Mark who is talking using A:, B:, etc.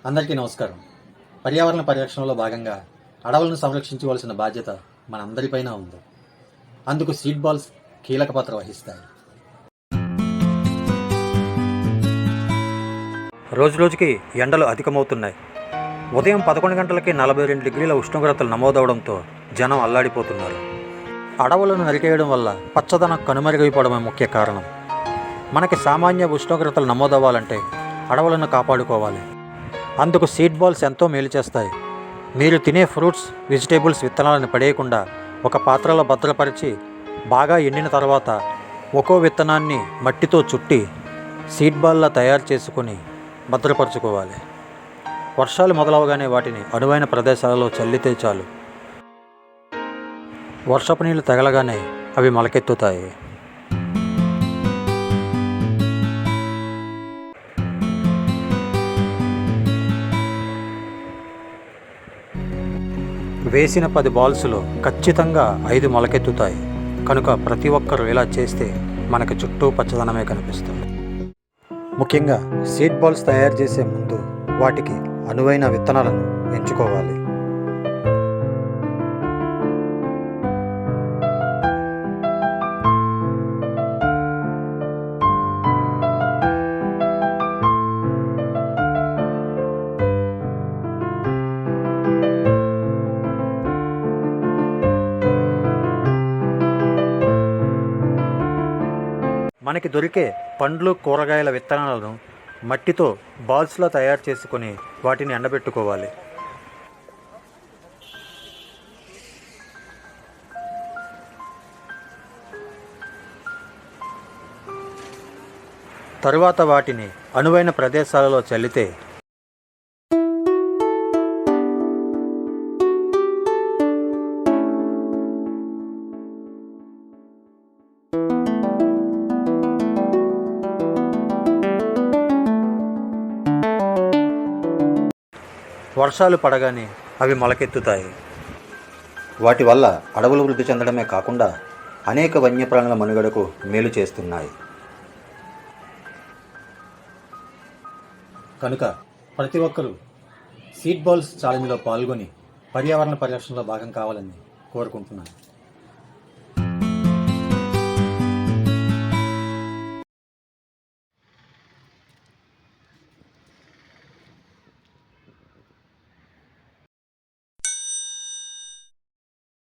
A: అందరికీ నమస్కారం. పర్యావరణ పరిరక్షణలో భాగంగా అడవులను సంరక్షించవలసిన బాధ్యత మనందరిపైన ఉంది. అందుకు సీడ్ బాల్స్ కీలక పాత్ర వహిస్తాయి. రోజురోజుకి ఎండలు అధికమవుతున్నాయి. ఉదయం 11 గంటలకి 42 డిగ్రీల ఉష్ణోగ్రతలు నమోదవడంతో జనం అల్లాడిపోతున్నారు. అడవులను నరికేయడం వల్ల పచ్చదనం కనుమరుగైపోవడమే ముఖ్య కారణం. మనకి సామాన్య ఉష్ణోగ్రతలు నమోదవ్వాలంటే అడవులను కాపాడుకోవాలి. అందుకు సీడ్ బాల్స్ ఎంతో మేలు చేస్తాయి. మీరు తినే ఫ్రూట్స్, వెజిటేబుల్స్ విత్తనాలను పడేయకుండా ఒక పాత్రలో భద్రపరిచి బాగా ఎండిన తర్వాత ఒక్కో విత్తనాన్ని మట్టితో చుట్టి సీడ్ బాల్లా తయారు చేసుకొని భద్రపరచుకోవాలి. వర్షాలు మొదలవగానే వాటిని అనువైన ప్రదేశాలలో చల్లితే చాలు. వర్షపు నీళ్ళు తగలగానే అవి మొలకెత్తుతాయి. వేసిన 10 బాల్స్లో ఖచ్చితంగా 5 మొలకెత్తుతాయి. కనుక ప్రతి ఒక్కరూ ఇలా చేస్తే మనకు చుట్టూ పచ్చదనమే కనిపిస్తుంది. ముఖ్యంగా సీడ్ బాల్స్ తయారు చేసే ముందు వాటికి అనువైన విత్తనాలను ఎంచుకోవాలి. మనకి దొరికే పండ్లు, కూరగాయల విత్తనాలను మట్టితో బాల్స్లో తయారు చేసుకొని వాటిని ఎండబెట్టుకోవాలి. తరువాత వాటిని అనువైన ప్రదేశాలలో చల్లితే వర్షాలు పడగానే అవి మొలకెత్తుతాయి. వాటి వల్ల అడవులు వృద్ధి చెందడమే కాకుండా అనేక వన్యప్రాణుల మనుగడకు మేలు చేస్తున్నాయి. కనుక ప్రతి ఒక్కరూ సీడ్ బాల్స్ ఛాలెంజ్లో పాల్గొని పర్యావరణ పరిరక్షణలో భాగం కావాలని కోరుకుంటున్నాను.